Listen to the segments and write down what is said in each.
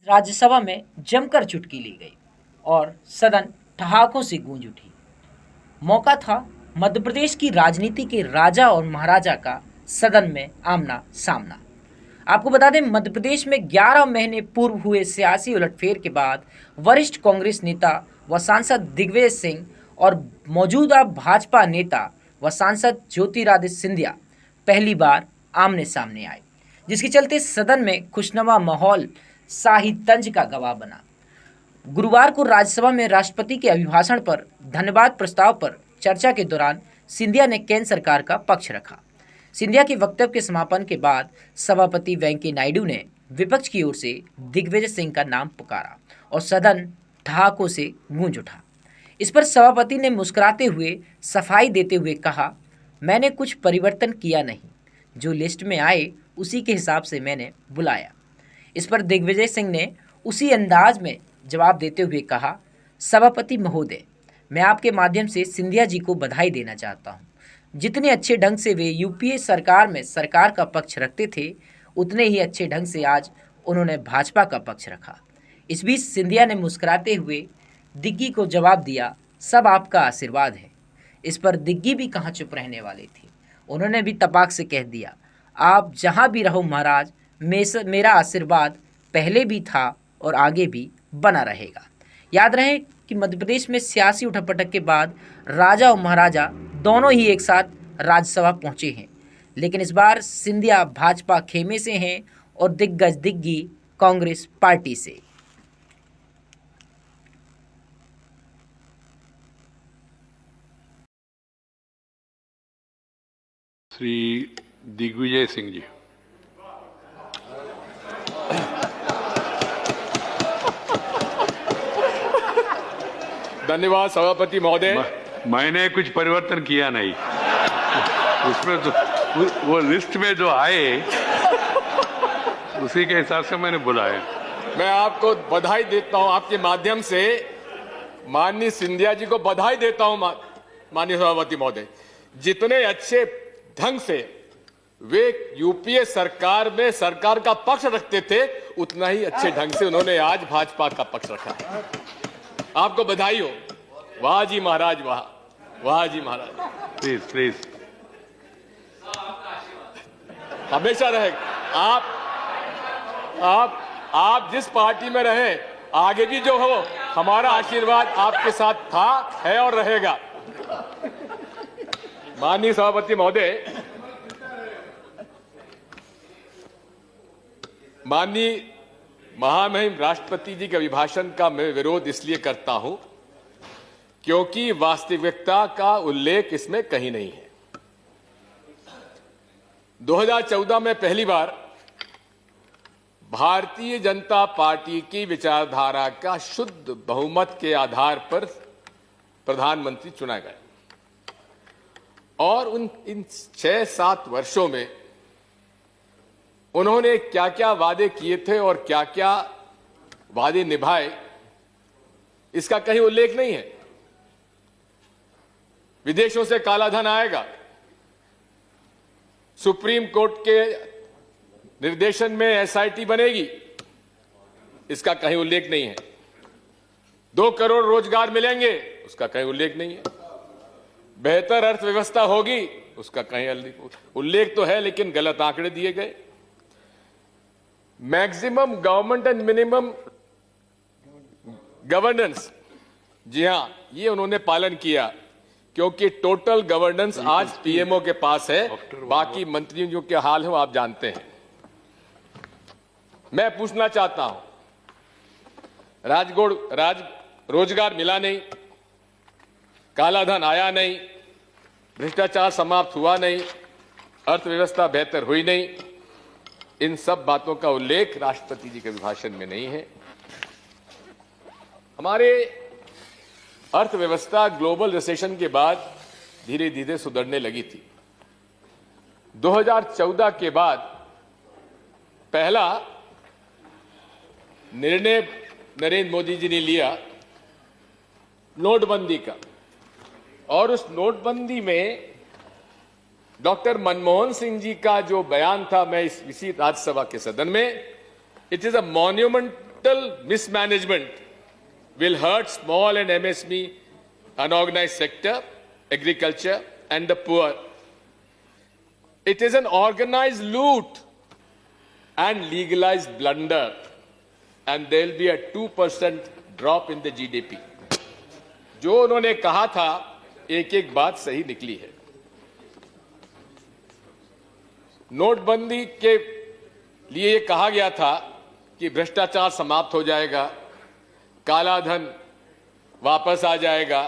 राज्यसभा में जमकर चुटकी ली गई और सदन ठहाकों से गूंज उठी। मौका था मध्य प्रदेश की राजनीति के राजा और महाराजा का सदन में आमना सामना। आपको बता दें, मध्य प्रदेश में 11 महीने पूर्व हुए सियासी उलटफेर के बाद वरिष्ठ कांग्रेस नेता व सांसद दिग्विजय सिंह और मौजूदा भाजपा नेता व सांसद ज्योतिरादित्य सिंधिया पहली बार आमने सामने आए, जिसके चलते सदन में खुशनुमा माहौल शाही तंज का गवाह बना। गुरुवार को राज्यसभा में राष्ट्रपति के अभिभाषण पर धन्यवाद प्रस्ताव पर चर्चा के दौरान सिंधिया ने केंद्र सरकार का पक्ष रखा। सिंधिया के वक्तव्य के समापन के बाद सभापति वेंकैया नायडू ने विपक्ष की ओर से दिग्विजय सिंह का नाम पुकारा और सदन ठहाकों से गूंज उठा। इस पर सभापति ने मुस्कुराते हुए सफाई देते हुए कहा, मैंने कुछ परिवर्तन किया नहीं, जो लिस्ट में आए उसी के हिसाब से मैंने बुलाया। इस पर दिग्विजय सिंह ने उसी अंदाज में जवाब देते हुए कहा, सभापति महोदय, मैं आपके माध्यम से सिंधिया जी को बधाई देना चाहता हूं। जितने अच्छे ढंग से वे यूपीए सरकार में सरकार का पक्ष रखते थे, उतने ही अच्छे ढंग से आज उन्होंने भाजपा का पक्ष रखा। इस बीच सिंधिया ने मुस्कुराते हुए दिग्गी को जवाब दिया, सब आपका आशीर्वाद है। इस पर दिग्गी भी कहाँ चुप रहने वाली थी, उन्होंने भी तपाक से कह दिया, आप जहाँ भी रहो महाराज, मेरा आशीर्वाद पहले भी था और आगे भी बना रहेगा। याद रहे कि मध्य प्रदेश में सियासी उठापटक के बाद राजा और महाराजा दोनों ही एक साथ राज्यसभा पहुंचे हैं, लेकिन इस बार सिंधिया भाजपा खेमे से हैं और दिग्गज दिग्गी कांग्रेस पार्टी से। श्री दिग्विजय सिंह जी। धन्यवाद सभापति महोदय। मैंने कुछ परिवर्तन किया नहीं, उसमें तो वो लिस्ट में जो आए उसी के हिसाब से मैंने बुलाया। मैं आपको बधाई देता हूं, आपके माध्यम से माननीय सिंधिया जी को बधाई देता हूं। माननीय सभापति महोदय, जितने अच्छे ढंग से वे यूपीए सरकार में सरकार का पक्ष रखते थे, उतना ही अच्छे ढंग से उन्होंने आज भाजपा का पक्ष रखा है। आपको बधाई हो। वाह जी महाराज, वाह, वाह जी महाराज। प्लीज प्लीज, हमेशा रहेगा। आप जिस पार्टी में रहे, आगे भी जो हो, हमारा आशीर्वाद आपके साथ था, है और रहेगा। माननीय सभापति महोदय, माननीय महामहिम राष्ट्रपति जी के अभिभाषण का मैं विरोध इसलिए करता हूं क्योंकि वास्तविकता का उल्लेख इसमें कहीं नहीं है। 2014 में पहली बार भारतीय जनता पार्टी की विचारधारा का शुद्ध बहुमत के आधार पर प्रधानमंत्री चुना गया और इन 6-7 वर्षों में उन्होंने क्या क्या वादे किए थे और क्या क्या वादे निभाए, इसका कहीं उल्लेख नहीं है। विदेशों से काला धन आएगा, सुप्रीम कोर्ट के निर्देशन में एसआईटी बनेगी, इसका कहीं उल्लेख नहीं है। 2 करोड़ रोजगार मिलेंगे, उसका कहीं उल्लेख नहीं है। बेहतर अर्थव्यवस्था होगी, उसका कहीं उल्लेख तो है लेकिन गलत आंकड़े दिए गए। Maximum government and minimum governance, जी हां, ये उन्होंने पालन किया क्योंकि टोटल गवर्नेंस आज पीएमओ के पास है, बाकी मंत्रियों के हाल है वो आप जानते हैं। मैं पूछना चाहता हूं, रोजगार मिला नहीं, काला धन आया नहीं, भ्रष्टाचार समाप्त हुआ नहीं, अर्थव्यवस्था बेहतर हुई नहीं, इन सब बातों का उल्लेख राष्ट्रपति जी के अभिभाषण में नहीं है। हमारे अर्थव्यवस्था ग्लोबल रिसेशन के बाद धीरे धीरे सुधरने लगी थी। 2014 के बाद पहला निर्णय नरेंद्र मोदी जी ने लिया नोटबंदी का, और उस नोटबंदी में डॉक्टर मनमोहन सिंह जी का जो बयान था, मैं इसी राज्यसभा के सदन में, it is a monument total mismanagement will hurt small and MSME, unorganized sector, agriculture, and the poor. It is an organized loot and legalized blunder, and there will be a 2% drop in the GDP. जो उन्होंने कहा था, एक एक बात सही निकली है। नोटबंदी के लिए ये कहा गया था कि भ्रष्टाचार समाप्त हो जाएगा, काला धन वापस आ जाएगा,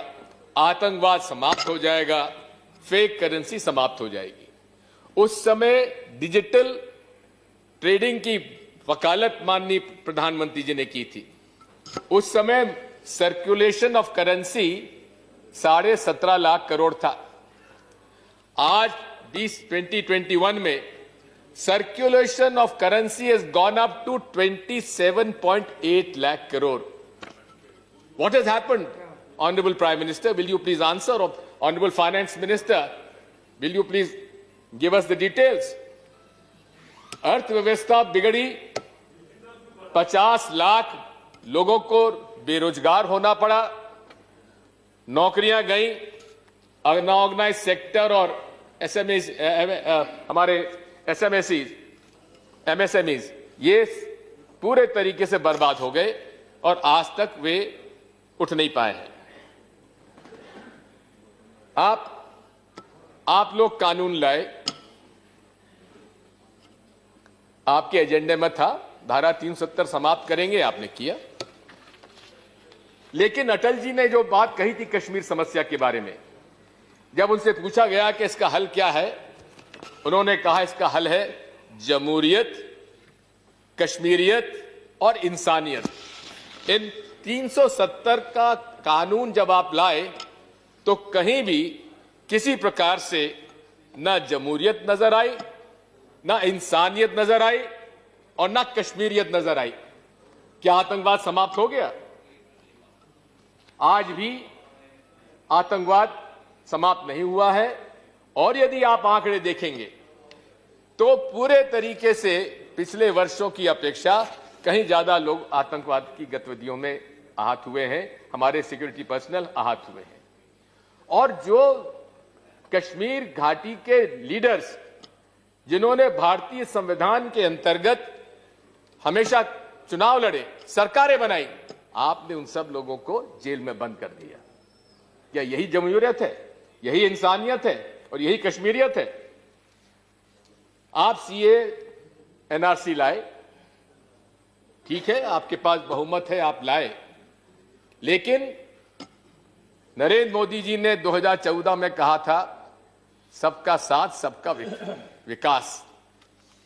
आतंकवाद समाप्त हो जाएगा, फेक करेंसी समाप्त हो जाएगी। उस समय डिजिटल ट्रेडिंग की वकालत माननीय प्रधानमंत्री जी ने की थी। उस समय circulation of currency 17.5 lakh crore था। आज 2021 में circulation of currency has gone up to 27.8 lakh crore. What has happened? Honorable Prime Minister, will you please answer? Or Honorable Finance Minister, will you please give us the details? अर्थव्यवस्था बिगड़ी, 50 लाख लोगों को बेरोजगार होना पड़ा, नौकरियां गई, अनऑर्गेनाइज सेक्टर और एसएमई हमारे एमएसएमईज ये पूरे तरीके से बर्बाद हो गए और आज तक वे उठ नहीं पाए हैं। आप लोग कानून लाए, आपके एजेंडे में था धारा 370 समाप्त करेंगे, आपने किया। लेकिन अटल जी ने जो बात कही थी कश्मीर समस्या के बारे में, जब उनसे पूछा गया कि इसका हल क्या है, उन्होंने कहा इसका हल है जमहूरियत, कश्मीरियत और इंसानियत। इन 370 का कानून जब आप लाए तो कहीं भी किसी प्रकार से ना जमहूरियत नजर आई, ना इंसानियत नजर आई और ना कश्मीरियत नजर आई। क्या आतंकवाद समाप्त हो गया? आज भी आतंकवाद समाप्त नहीं हुआ है। और यदि आप आंकड़े देखेंगे तो पूरे तरीके से पिछले वर्षों की अपेक्षा कहीं ज्यादा लोग आतंकवाद की गतिविधियों में आहत हुए हैं, हमारे सिक्योरिटी पर्सनल आहत हुए हैं। और जो कश्मीर घाटी के लीडर्स जिन्होंने भारतीय संविधान के अंतर्गत हमेशा चुनाव लड़े, सरकारें बनाई, आपने उन सब लोगों को जेल में बंद कर दिया। क्या यही जमहूरियत है? यही इंसानियत है? और यही कश्मीरियत है? आप सीए एनआरसी लाए, ठीक है, आपके पास बहुमत है, आप लाए। लेकिन नरेंद्र मोदी जी ने 2014 में कहा था सबका साथ सबका विकास।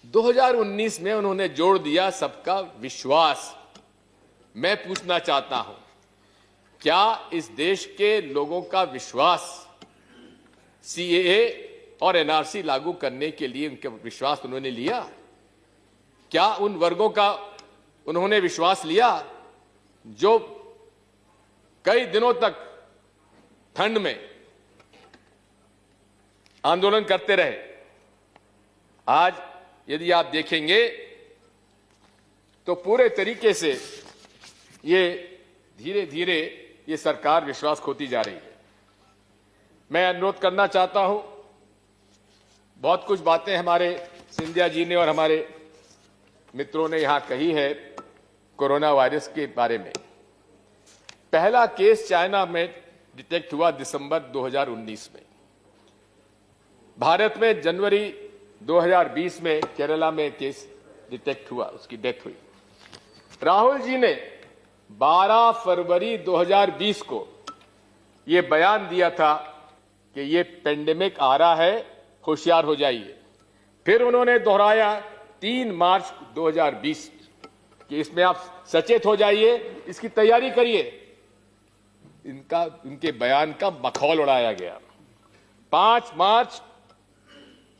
2019 में उन्होंने जोड़ दिया सबका विश्वास। मैं पूछना चाहता हूं, क्या इस देश के लोगों का विश्वास सीएए और एनआरसी लागू करने के लिए उनके विश्वास उन्होंने लिया? क्या उन वर्गों का उन्होंने विश्वास लिया जो कई दिनों तक ठंड में आंदोलन करते रहे? आज यदि आप देखेंगे तो पूरे तरीके से ये धीरे धीरे ये सरकार विश्वास खोती जा रही है। मैं अनुरोध करना चाहता हूं, बहुत कुछ बातें हमारे सिंधिया जी ने और हमारे मित्रों ने यहां कही है कोरोना वायरस के बारे में। पहला केस चाइना में डिटेक्ट हुआ दिसंबर 2019 में। भारत में जनवरी 2020 में केरला में केस डिटेक्ट हुआ, उसकी डेथ हुई। राहुल जी ने 12 फरवरी 2020 को यह बयान दिया था कि ये पेंडेमिक आ रहा है, होशियार हो जाइए। फिर उन्होंने दोहराया 3 मार्च 2020 कि इसमें आप सचेत हो जाइए, इसकी तैयारी करिए। उनके बयान का मखौल उड़ाया गया। 5 मार्च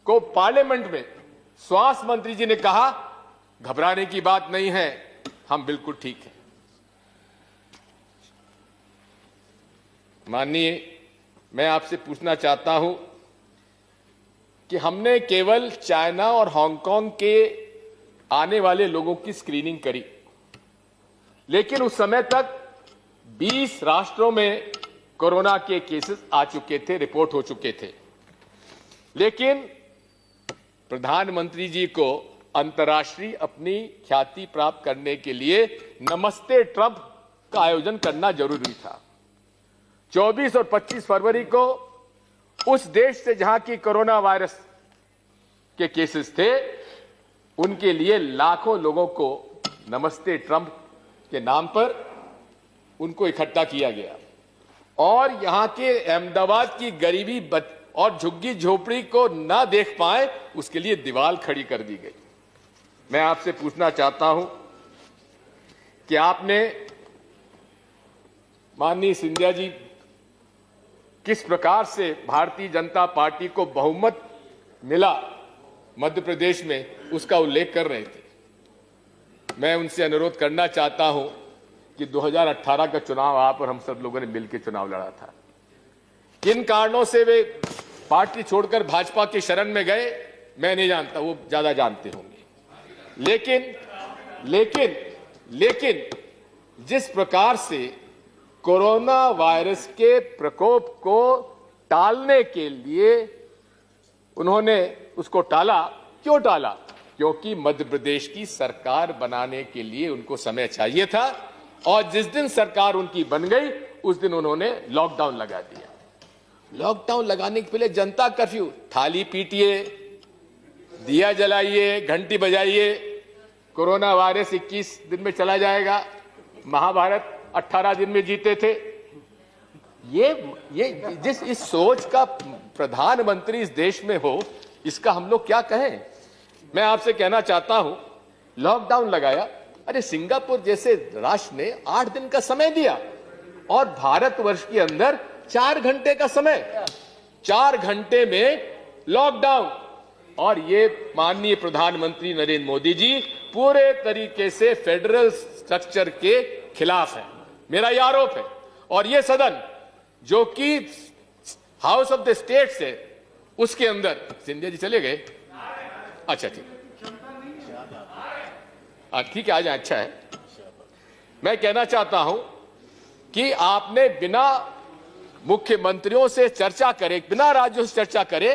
को पार्लियामेंट में स्वास्थ्य मंत्री जी ने कहा घबराने की बात नहीं है, हम बिल्कुल ठीक हैं। माननीय, मैं आपसे पूछना चाहता हूं कि हमने केवल चाइना और हांगकांग के आने वाले लोगों की स्क्रीनिंग करी। लेकिन उस समय तक 20 राष्ट्रों में कोरोना के केसेस आ चुके थे, रिपोर्ट हो चुके थे। लेकिन प्रधानमंत्री जी को अंतर्राष्ट्रीय अपनी ख्याति प्राप्त करने के लिए नमस्ते ट्रंप का आयोजन करना जरूरी था। 24 और 25 फरवरी को उस देश से जहां की कोरोना वायरस के केसेस थे, उनके लिए लाखों लोगों को नमस्ते ट्रंप के नाम पर उनको इकट्ठा किया गया और यहां के अहमदाबाद की गरीबी और झुग्गी झोपड़ी को ना देख पाए, उसके लिए दीवार खड़ी कर दी गई। मैं आपसे पूछना चाहता हूं कि आपने, माननीय सिंधिया जी, किस प्रकार से भारतीय जनता पार्टी को बहुमत मिला मध्य प्रदेश में, उसका उल्लेख कर रहे थे। मैं उनसे अनुरोध करना चाहता हूं कि 2018 का चुनाव आप और हम सब लोगों ने मिलकर चुनाव लड़ा था। किन कारणों से वे पार्टी छोड़कर भाजपा की शरण में गए, मैं नहीं जानता, वो ज्यादा जानते होंगे। लेकिन जिस प्रकार से कोरोना वायरस के प्रकोप को टालने के लिए उन्होंने उसको टाला, क्यों टाला? क्योंकि मध्य प्रदेश की सरकार बनाने के लिए उनको समय चाहिए था और जिस दिन सरकार उनकी बन गई उस दिन उन्होंने लॉकडाउन लगा दिया। लॉकडाउन लगाने के पहले जनता कर्फ्यू, थाली पीटिए, दिया जलाइए, घंटी बजाइए, कोरोना वायरस 21 दिन में चला जाएगा, महाभारत 18 दिन में जीते थे। ये जिस इस सोच का प्रधानमंत्री इस देश में हो, इसका हम लोग क्या कहें? मैं आपसे कहना चाहता हूं, लॉकडाउन लगाया, अरे सिंगापुर जैसे राष्ट्र ने 8 दिन का समय दिया और भारतवर्ष के अंदर 4 घंटे का समय, 4 घंटे में लॉकडाउन। और ये माननीय प्रधानमंत्री नरेंद्र मोदी जी पूरे तरीके से फेडरल स्ट्रक्चर के खिलाफ है, मेरा यह आरोप है। और ये सदन जो कि हाउस ऑफ द स्टेट्स है, उसके अंदर, सिंधिया जी चले गए, अच्छा ठीक ठीक है, आ जाए, अच्छा है। मैं कहना चाहता हूं कि आपने बिना मुख्यमंत्रियों से चर्चा करे, बिना राज्यों से चर्चा करे,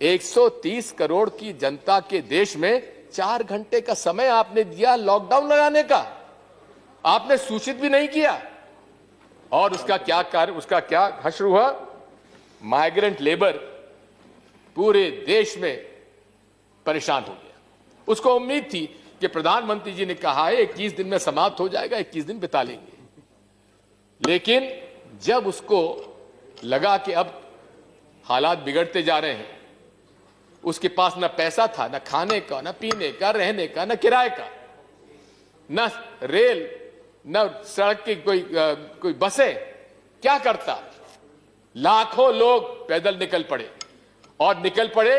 130 करोड़ की जनता के देश में 4 घंटे का समय आपने दिया लॉकडाउन लगाने का, आपने सूचित भी नहीं किया। और उसका क्या कार्य, उसका क्या हश्र हुआ? माइग्रेंट लेबर पूरे देश में परेशान हो गया। उसको उम्मीद थी कि प्रधानमंत्री जी ने कहा है 21 दिन में समाप्त हो जाएगा, 21 दिन बिता लेंगे। लेकिन जब उसको लगा कि अब हालात बिगड़ते जा रहे हैं, उसके पास ना पैसा था, ना खाने का, ना पीने का, रहने का, ना किराए का, ना रेल, ना सड़क की कोई बसें, क्या करता? लाखों लोग पैदल निकल पड़े और निकल पड़े,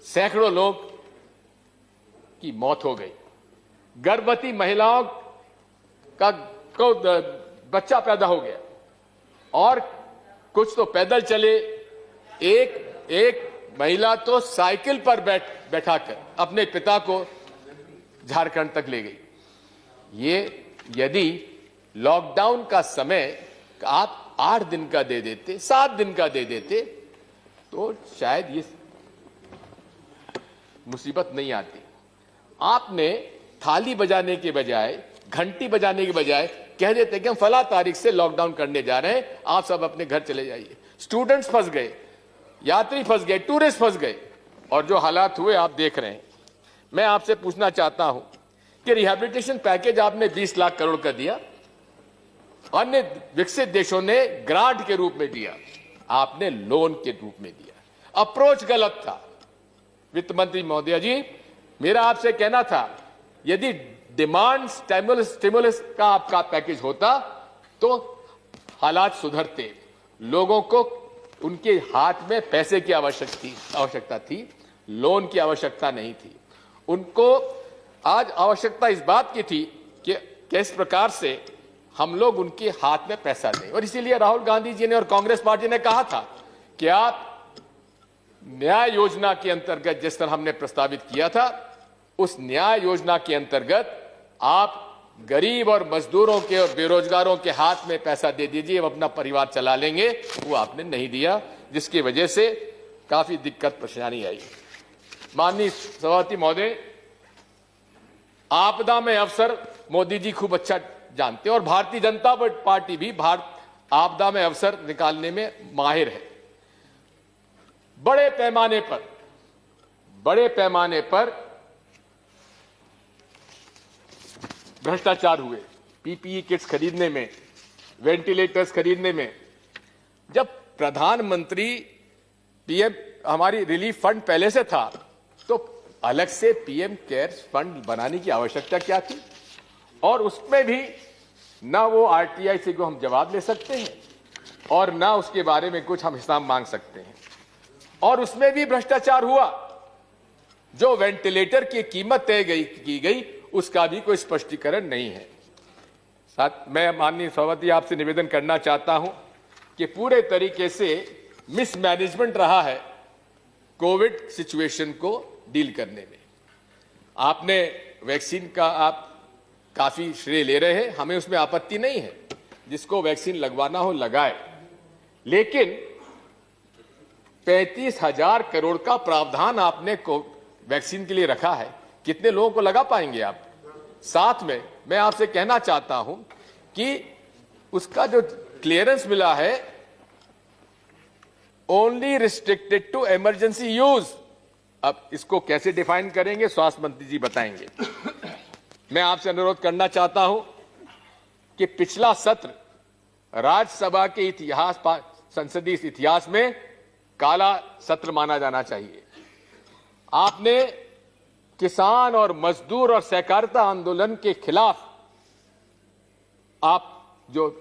सैकड़ों लोग की मौत हो गई। गर्भवती महिलाओं को बच्चा पैदा हो गया और कुछ तो पैदल चले, एक महिला तो साइकिल पर बैठाकर अपने पिता को झारखंड तक ले गई। ये यदि लॉकडाउन का समय आप 8 दिन का दे देते, 7 दिन का दे देते, तो शायद ये मुसीबत नहीं आती। आपने थाली बजाने के बजाय, घंटी बजाने के बजाय कह देते कि हम फला तारीख से लॉकडाउन करने जा रहे हैं, आप सब अपने घर चले जाइए। स्टूडेंट्स फंस गए, यात्री फंस गए, टूरिस्ट फंस गए, और जो हालात हुए आप देख रहे हैं। मैं आपसे पूछना चाहता हूं कि रिहैबिलिटेशन पैकेज आपने 20 लाख करोड़ का दिया, अन्य विकसित देशों ने ग्रांट के रूप में दिया, आपने लोन के रूप में दिया। अप्रोच गलत था। वित्त मंत्री महोदय जी, मेरा आपसे कहना था, यदि डिमांड स्टिमुलस का आपका पैकेज होता तो हालात सुधरते, लोगों को उनके हाथ में पैसे की आवश्यकता थी, लोन की आवश्यकता नहीं थी। उनको आज आवश्यकता इस बात की थी कि किस प्रकार से हम लोग उनके हाथ में पैसा दें। और इसीलिए राहुल गांधी जी ने और कांग्रेस पार्टी ने कहा था कि आप न्याय योजना के अंतर्गत, जिस तरह हमने प्रस्तावित किया था, उस न्याय योजना के अंतर्गत आप गरीब और मजदूरों के और बेरोजगारों के हाथ में पैसा दे दीजिए, हम अपना परिवार चला लेंगे, वो आपने नहीं दिया, जिसकी वजह से काफी दिक्कत परेशानी आई। माननीय सभापति महोदय, आपदा में अवसर मोदी जी खूब अच्छा जानते हैं और भारतीय जनता पार्टी भी आपदा में अवसर निकालने में माहिर है। बड़े पैमाने पर भ्रष्टाचार हुए, पीपीई किट्स खरीदने में, वेंटिलेटर्स खरीदने में। जब प्रधानमंत्री पीएम हमारी रिलीफ फंड पहले से था तो अलग से पीएम केयर्स फंड बनाने की आवश्यकता क्या थी? और उसमें भी ना वो आरटीआई से को हम जवाब ले सकते हैं और ना उसके बारे में कुछ हम हिसाब मांग सकते हैं। और उसमें भी भ्रष्टाचार हुआ। जो वेंटिलेटर की कीमत तय की गई उसका भी कोई स्पष्टीकरण नहीं है। साथ मैं माननीय सभापति आपसे निवेदन करना चाहता हूं कि पूरे तरीके से मिसमैनेजमेंट रहा है कोविड सिचुएशन को डील करने में। आपने वैक्सीन का आप काफी श्रेय ले रहे हैं, हमें उसमें आपत्ति नहीं है, जिसको वैक्सीन लगवाना हो लगाए, लेकिन 35,000 करोड़ का प्रावधान आपने वैक्सीन के लिए रखा है, कितने लोगों को लगा पाएंगे आप? साथ में मैं आपसे कहना चाहता हूं कि उसका जो क्लियरेंस मिला है only restricted to emergency use, अब इसको कैसे डिफाइन करेंगे स्वास्थ्य मंत्री जी बताएंगे। मैं आपसे अनुरोध करना चाहता हूं कि पिछला सत्र राज्यसभा के इतिहास, संसदीय इतिहास में काला सत्र माना जाना चाहिए। आपने किसान और मजदूर और सहकारिता आंदोलन के खिलाफ आप जो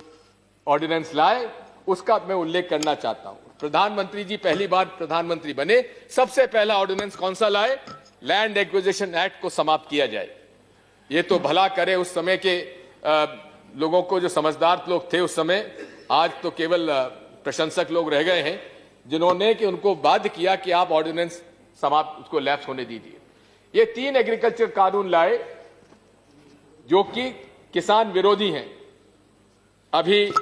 ऑर्डिनेंस लाए उसका मैं उल्लेख करना चाहता हूं। प्रधानमंत्री जी पहली बार प्रधानमंत्री बने, सबसे पहला ऑर्डिनेंस कौन सा लाए? लैंड एक्विजिशन एक्ट को समाप्त किया जाए। ये तो भला करे उस समय के लोगों को, जो समझदार लोग थे उस समय। आज तो केवल प्रशंसक लोग रह गए हैं जिन्होंने कि उनको बाध्य किया कि आप ऑर्डिनेंस समाप्त, उसको लैप्स होने दीजिए। ये 3 एग्रीकल्चर कानून लाए जो कि किसान विरोधी हैं। अभी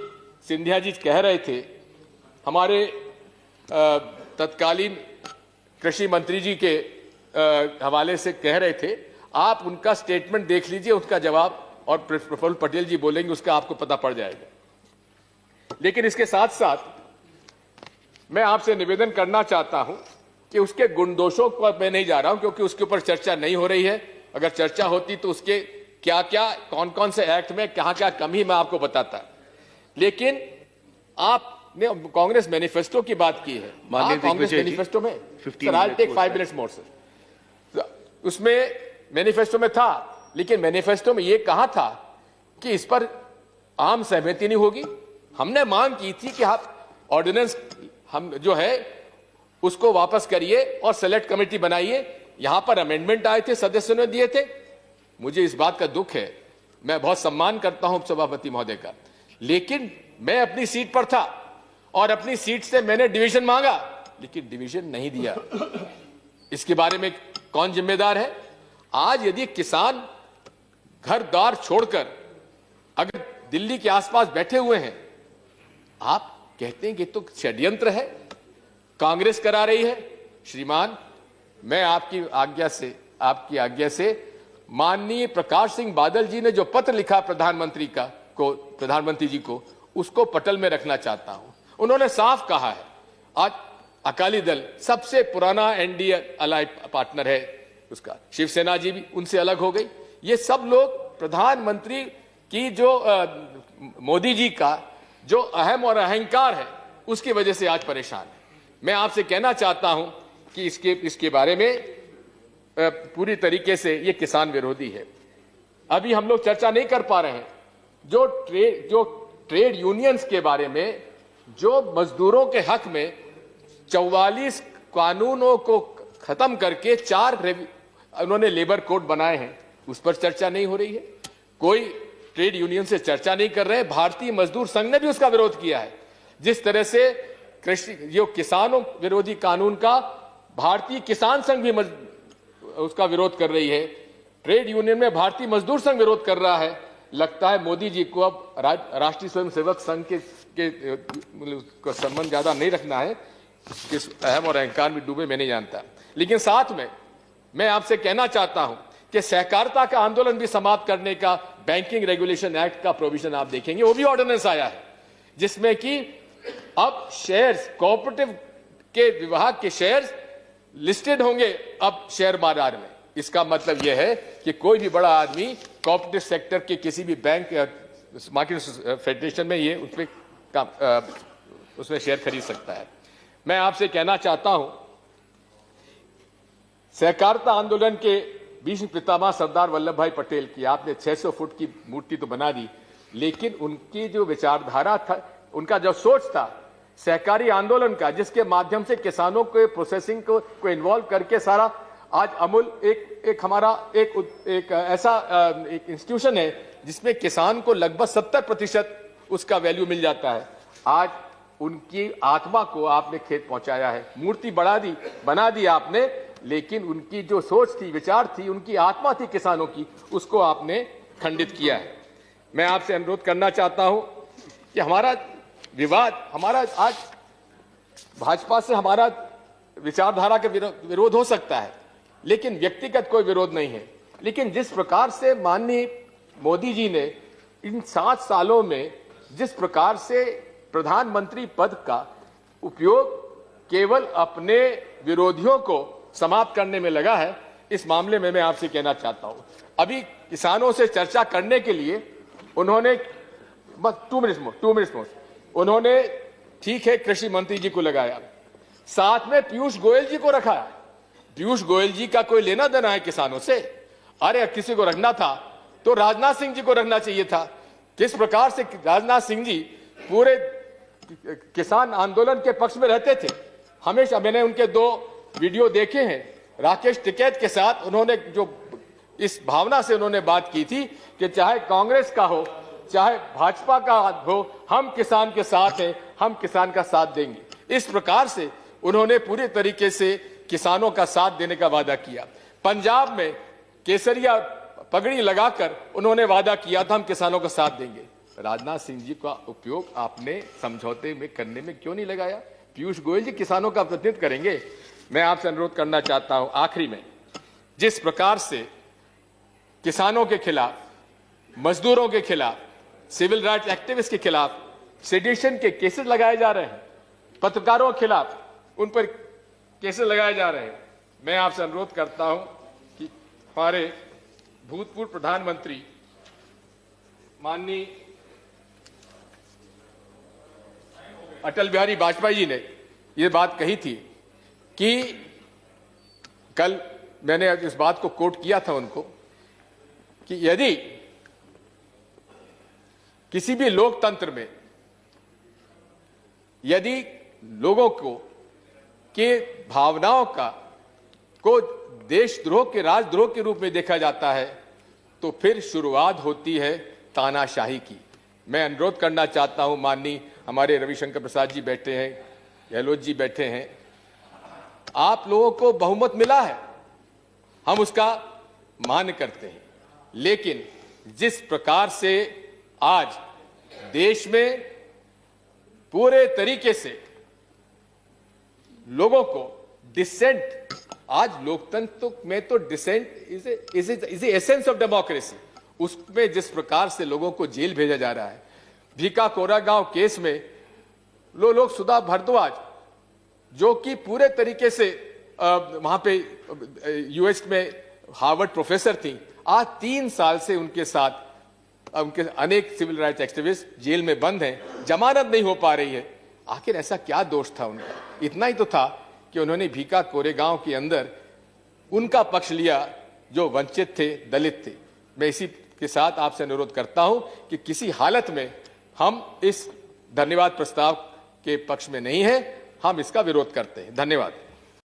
सिंधिया जी कह रहे थे, हमारे तत्कालीन कृषि मंत्री जी के हवाले से कह रहे थे, आप उनका स्टेटमेंट देख लीजिए, उसका जवाब और प्रफुल्ल पटेल जी बोलेंगे उसका आपको पता पड़ जाएगा। लेकिन इसके साथ साथ मैं आपसे निवेदन करना चाहता हूं कि उसके गुण दोषों पर मैं नहीं जा रहा हूं, क्योंकि उसके ऊपर चर्चा नहीं हो रही है। अगर चर्चा होती तो उसके क्या क्या, कौन कौन से एक्ट में कहां क्या कमी मैं आपको बताता। लेकिन आपने कांग्रेस मैनिफेस्टो की बात की है। कांग्रेस मैनिफेस्टो में टेक 5 मिनट्स मोर सर, उसमें मैनिफेस्टो में था, लेकिन मैनिफेस्टो में यह कहा था कि इस पर आम सहमति नहीं होगी। हमने मांग की थी कि आप ऑर्डिनेंस हम जो है उसको वापस करिए और सेलेक्ट कमेटी बनाइए। यहां पर अमेंडमेंट आए थे, सदस्यों ने दिए थे। मुझे इस बात का दुख है, मैं बहुत सम्मान करता हूं सभापति महोदय का, लेकिन मैं अपनी सीट पर था और अपनी सीट से मैंने डिवीजन मांगा, लेकिन डिवीजन नहीं दिया। इसके बारे में कौन जिम्मेदार है? आज यदि किसान घर द्वार छोड़कर अगर दिल्ली के आसपास बैठे हुए हैं, आप कहते हैं कि तो षड्यंत्र है, कांग्रेस करा रही है। श्रीमान, मैं आपकी आज्ञा से माननीय प्रकाश सिंह बादल जी ने जो पत्र लिखा प्रधानमंत्री जी को, उसको पटल में रखना चाहता हूं। उन्होंने साफ कहा है, आज अकाली दल सबसे पुराना एनडीए अलाई पार्टनर है उसका, शिवसेना जी भी उनसे अलग हो गई। ये सब लोग प्रधानमंत्री की जो मोदी जी का जो अहम और अहंकार है उसकी वजह से आज परेशान है। मैं आपसे कहना चाहता हूं कि इसके बारे में पूरी तरीके से ये किसान विरोधी है। अभी हम लोग चर्चा नहीं कर पा रहे हैं जो ट्रेड यूनियंस के बारे में, जो मजदूरों के हक में 44 कानूनों को खत्म करके 4 उन्होंने लेबर कोड बनाए हैं, उस पर चर्चा नहीं हो रही है। कोई ट्रेड यूनियन से चर्चा नहीं कर रहे। भारतीय मजदूर संघ ने भी उसका विरोध किया है। जिस तरह से कृषि जो किसानों विरोधी कानून का भारतीय किसान संघ भी उसका विरोध कर रही है, ट्रेड यूनियन में भारतीय मजदूर संघ विरोध कर रहा है, लगता है मोदी जी को अब राष्ट्रीय स्वयंसेवक संघ के को संबंध ज्यादा नहीं रखना है, किस अहम और अहंकार में डूबे मैं नहीं जानता। लेकिन साथ में मैं आपसे कहना चाहता हूं कि सहकारिता का आंदोलन भी समाप्त करने का बैंकिंग रेगुलेशन एक्ट का प्रोविजन आप देखेंगे, वो भी ऑर्डिनेंस आया है जिसमें कि अब शेयर्स कोऑपरेटिव के विभाग के शेयर्स लिस्टेड होंगे अब शेयर बाजार में। इसका मतलब यह है कि कोई भी बड़ा आदमी कोऑपरेटिव सेक्टर के किसी भी बैंक या मार्केट फेडरेशन में ये उसमें शेयर खरीद सकता है। मैं आपसे कहना चाहता हूं, सहकारिता आंदोलन के भीष्म पितामह सरदार वल्लभ भाई पटेल की आपने 600 फुट की मूर्ति तो बना दी, लेकिन उनकी जो विचारधारा था, उनका जो सोच था सहकारी आंदोलन का, जिसके माध्यम से किसानों के प्रोसेसिंग को इन्वॉल्व करके सारा आज अमूल एक हमारा एक ऐसा एक इंस्टीट्यूशन है जिसमें किसान को लगभग 70% उसका वैल्यू मिल जाता है। आज उनकी आत्मा को आपने खेत पहुंचाया है, मूर्ति बना दी आपने, लेकिन उनकी जो सोच थी, विचार थी, उनकी आत्मा थी किसानों की, उसको आपने खंडित किया है। मैं आपसे अनुरोध करना चाहता हूं कि हमारा विवाद, हमारा आज भाजपा से हमारा विचारधारा का विरोध हो सकता है, लेकिन व्यक्तिगत कोई विरोध नहीं है। लेकिन जिस प्रकार से माननीय मोदी जी ने इन 7 सालों में जिस प्रकार से प्रधानमंत्री पद का उपयोग केवल अपने विरोधियों को समाप्त करने में लगा है, इस मामले में मैं आपसे कहना चाहता हूं, अभी किसानों से चर्चा करने के लिए उन्होंने बस 2 मिनट्स मोर उन्होंने ठीक है कृषि मंत्री जी को लगाया, साथ में पीयूष गोयल जी को रखा है। पीयूष गोयल जी का कोई लेना देना है किसानों से? अरे किसी को रखना था तो राजनाथ सिंह जी को रखना चाहिए था। किस प्रकार से राजनाथ सिंह जी पूरे किसान आंदोलन के पक्ष में रहते थे, हमेशा मैंने उनके 2 वीडियो देखे हैं राकेश टिकैत के साथ। उन्होंने जो इस भावना से उन्होंने बात की थी कि चाहे कांग्रेस का हो चाहे भाजपा का हो, हम किसान के साथ हैं, हम किसान का साथ देंगे। इस प्रकार से उन्होंने पूरे तरीके से किसानों का साथ देने का वादा किया। पंजाब में केसरिया पगड़ी लगाकर उन्होंने वादा किया था हम किसानों का साथ देंगे। राजनाथ सिंह जी का उपयोग आपने समझौते में करने में क्यों नहीं लगाया? पीयूष गोयल जी किसानों का प्रतिनिधित्व करेंगे। मैं आपसे अनुरोध करना चाहता हूं आखिरी में, जिस प्रकार से किसानों के खिलाफ, मजदूरों के खिलाफ, सिविल राइट्स एक्टिविस्ट के खिलाफ सेडिशन के केसेस लगाए जा रहे हैं, पत्रकारों के खिलाफ उन पर केसेस लगाए जा रहे हैं, मैं आपसे अनुरोध करता हूं कि हमारे भूतपूर्व प्रधानमंत्री माननीय अटल बिहारी वाजपेयी जी ने यह बात कही थी कि कल मैंने इस बात को कोट किया था उनको कि यदि किसी भी लोकतंत्र में यदि लोगों को के भावनाओं को देशद्रोह के राजद्रोह के रूप में देखा जाता है तो फिर शुरुआत होती है तानाशाही की। मैं अनुरोध करना चाहता हूं, माननीय हमारे रविशंकर प्रसाद जी बैठे हैं, गहलोत जी बैठे हैं, आप लोगों को बहुमत मिला है, हम उसका मान करते हैं, लेकिन जिस प्रकार से आज देश में पूरे तरीके से लोगों को डिसेंट, आज लोकतंत्र में तो dissent is essence of democracy, उसमें जिस प्रकार से लोगों को जेल भेजा जा रहा है। भीका कोरेगांव केस में लोग सुधा भारद्वाज जो कि पूरे तरीके से वहां पे यूएस में हार्वर्ड प्रोफेसर थी, आज 3 साल से उनके साथ उनके अनेक सिविल राइट्स एक्टिविस्ट जेल में बंद हैं, जमानत नहीं हो पा रही है। आखिर ऐसा क्या दोष था उनका? इतना ही तो था कि उन्होंने भीका कोरेगांव के अंदर उनका पक्ष लिया जो वंचित थे, दलित थे। मैं इसी के साथ आपसे अनुरोध करता हूं कि किसी हालत में हम इस धन्यवाद प्रस्ताव के पक्ष में नहीं है, हम इसका विरोध करते हैं। धन्यवाद।